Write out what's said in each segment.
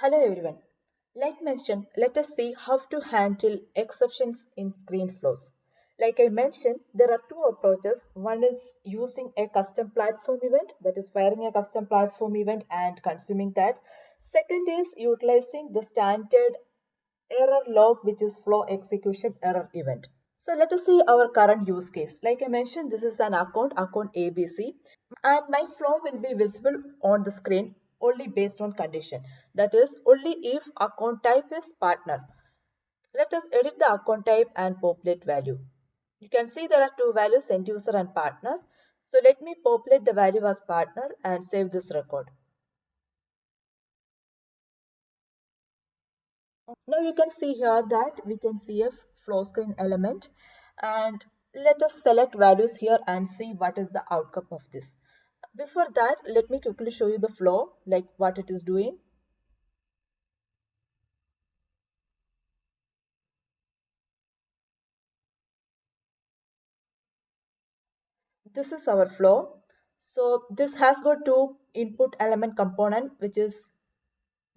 Hello everyone. Like mentioned, let us see how to handle exceptions in screen flows. Like I mentioned, there are two approaches. One is using a custom platform event, that is firing a custom platform event and consuming that. Second is utilizing the standard error log, which is flow execution error event. So let us see our current use case. Like I mentioned, this is an account ABC, and my flow will be visible on the screen only based on condition. That is, only if account type is partner. Let us edit the account type and populate value. You can see there are two values, end user and partner. So let me populate the value as partner and save this record. Now you can see here that we can see a flow screen element, and let us select values here and see what is the outcome of this. Before that, let me quickly show you the flow, like what it is doing. This is our flow. So this has got two input element component, which is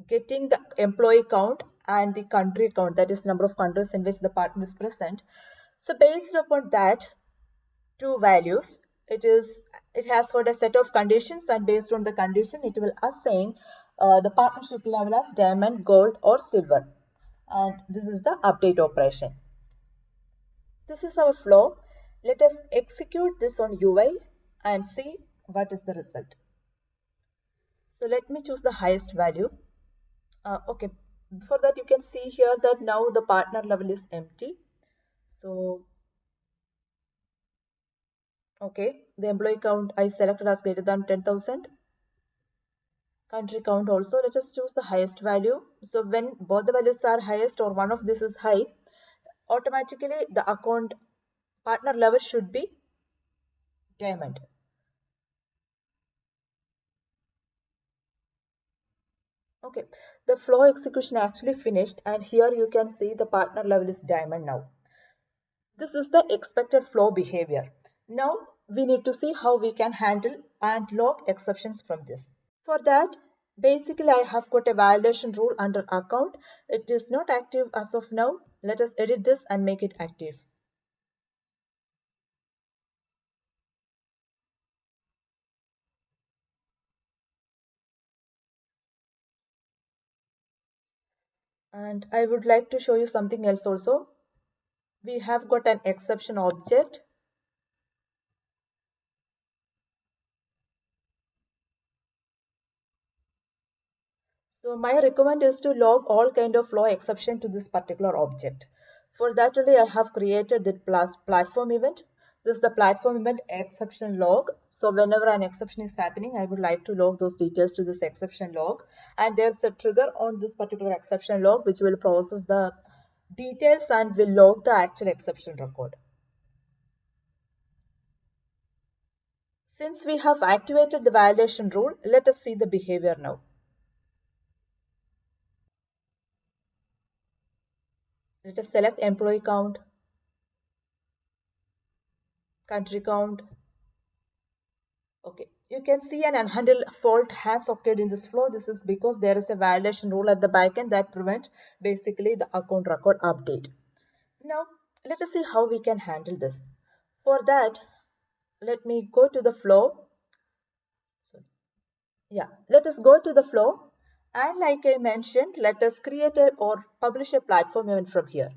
getting the employee count and the country count, that is number of countries in which the partner is present. So based upon that two values, it has got a set of conditions, and based on the condition it will assign the partnership level as diamond, gold or silver, and this is the update operation. This is our flow. Let us execute this on UI and see what is the result. So let me choose the highest value. Okay, before that you can see here that now the partner level is empty. So, okay, the employee count I selected as greater than 10,000. Country count also, let us choose the highest value. So when both the values are highest or one of this is high, automatically the account partner level should be diamond. Okay, the flow execution actually finished, and here you can see the partner level is diamond now. This is the expected flow behavior. Now we need to see how we can handle and log exceptions from this. For that, basically I have got a validation rule under account. It is not active as of now. Let us edit this and make it active. And I would like to show you something else also. We have got an exception object. So my recommend is to log all kind of flow exception to this particular object. For that only I have created the platform event. This is the platform event exception log. So whenever an exception is happening, I would like to log those details to this exception log. And there's a trigger on this particular exception log which will process the details and will log the actual exception record. Since we have activated the validation rule, let us see the behavior now. Let us select employee count, country count. Okay, you can see an unhandled fault has occurred in this flow. This is because there is a validation rule at the backend that prevent basically the account record update. Now, let us see how we can handle this. For that, let me go to the flow. So, yeah, let us go to the flow. And like I mentioned, let us create a or publish a platform event from here.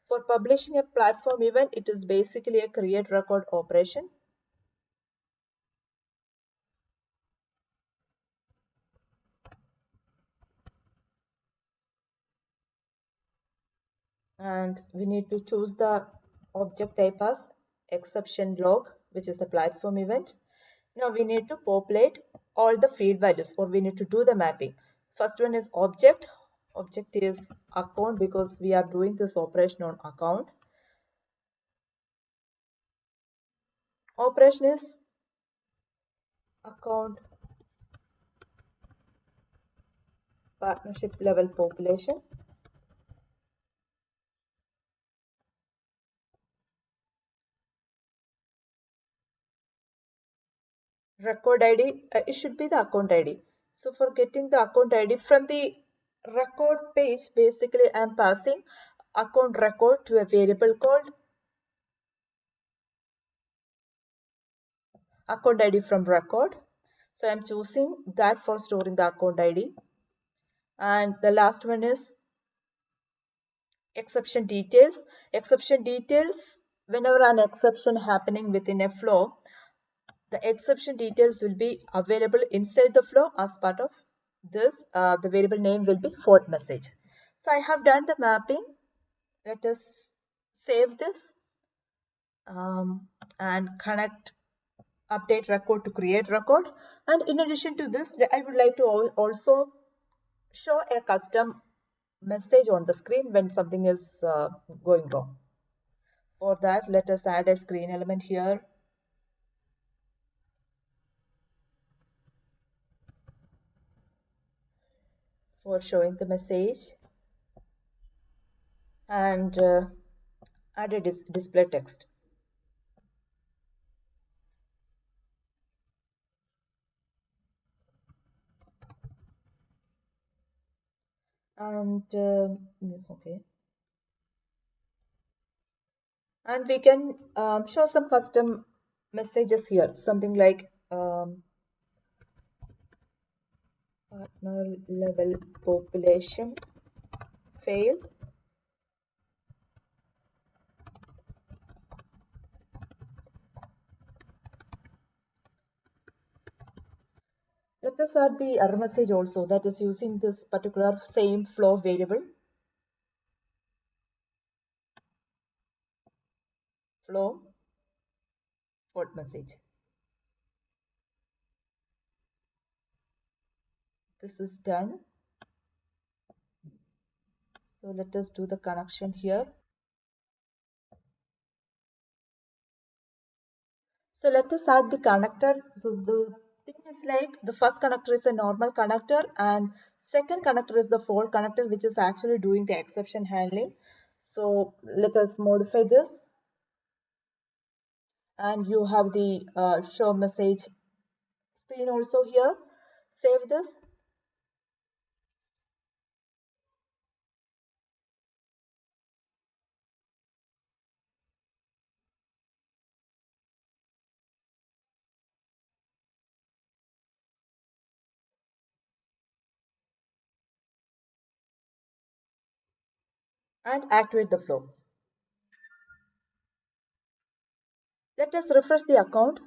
For publishing a platform event, it is basically a create record operation. And we need to choose the object type as exception log, which is the platform event. Now we need to populate all the field values, or we need to do the mapping. First one is object. Object is account because we are doing this operation on account. Operation is account partnership level population. Record ID, it should be the account ID. So for getting the account ID from the record page, basically I'm passing account record to a variable called account ID from record. So I'm choosing that for storing the account ID. And the last one is exception details. Exception details, whenever an exception happening within a flow, the exception details will be available inside the flow as part of this. The variable name will be fault message. So I have done the mapping. Let us save this and connect update record to create record. And in addition to this, I would like to also show a custom message on the screen when something is going wrong. For that, let us add a screen element here. For showing the message and add a display text. And okay, and we can show some custom messages here, something like partner level population failed. Let us add the error message also, that is using this particular same flow variable, flow fault message. This is done. So let us do the connection here. So let us add the connector. So the thing is like the first connector is a normal connector and second connector is the fault connector, which is actually doing the exception handling. So let us modify this. And you have the show message screen also here. Save this. And activate the flow. Let us refresh the account.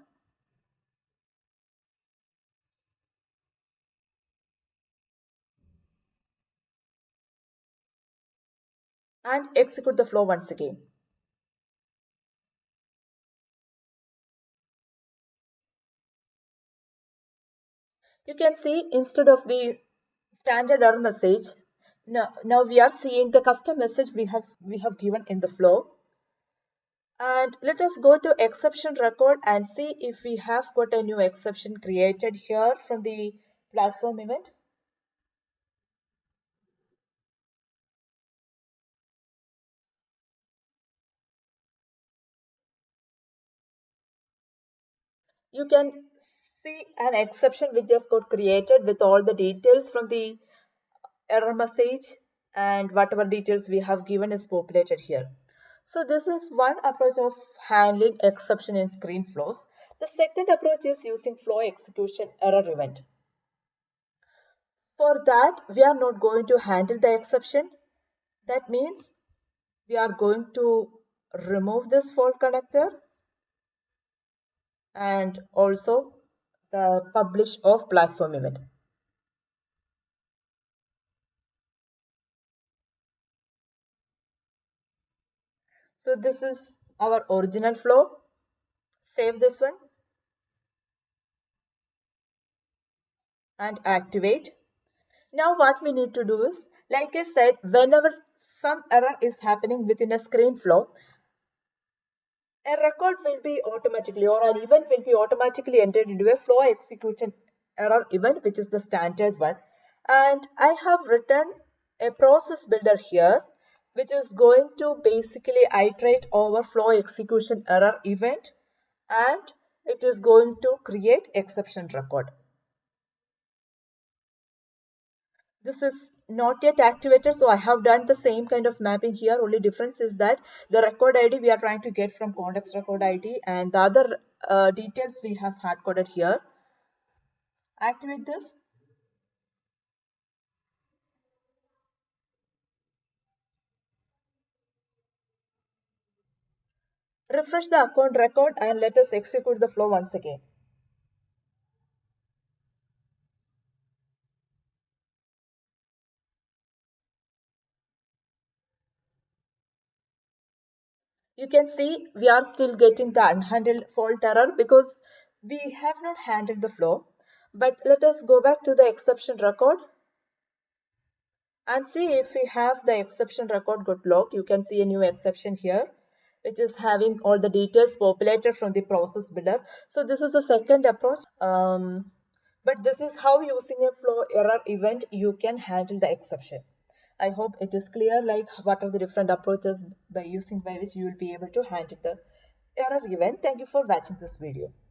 And execute the flow once again. You can see instead of the standard error message, now we are seeing the custom message we have given in the flow. And let us go to exception record and see if we have got a new exception created here from the platform event. You can see an exception which just got created with all the details from the error message, and whatever details we have given is populated here. So this is one approach of handling exception in screen flows. The second approach is using flow execution error event. For that, we are not going to handle the exception. That means we are going to remove this fault connector and also the publish of platform event. So this is our original flow. Save this one and activate. Now what we need to do is, like I said, whenever some error is happening within a screen flow, a record will be automatically, or an event will be automatically entered into a flow execution error event, which is the standard one. And I have written a process builder here, which is going to basically iterate over flow execution error event, and it is going to create exception record. This is not yet activated, so I have done the same kind of mapping here. Only difference is that the record ID we are trying to get from context record ID, and the other details we have hard coded here. Activate this. Refresh the account record and let us execute the flow once again. You can see we are still getting the unhandled fault error because we have not handled the flow. But let us go back to the exception record and see if we have the exception record got logged. You can see a new exception here, which is having all the details populated from the process builder. So this is a second approach. But this is how using a flow error event you can handle the exception. I hope it is clear like what are the different approaches by which you will be able to handle the error event. Thank you for watching this video.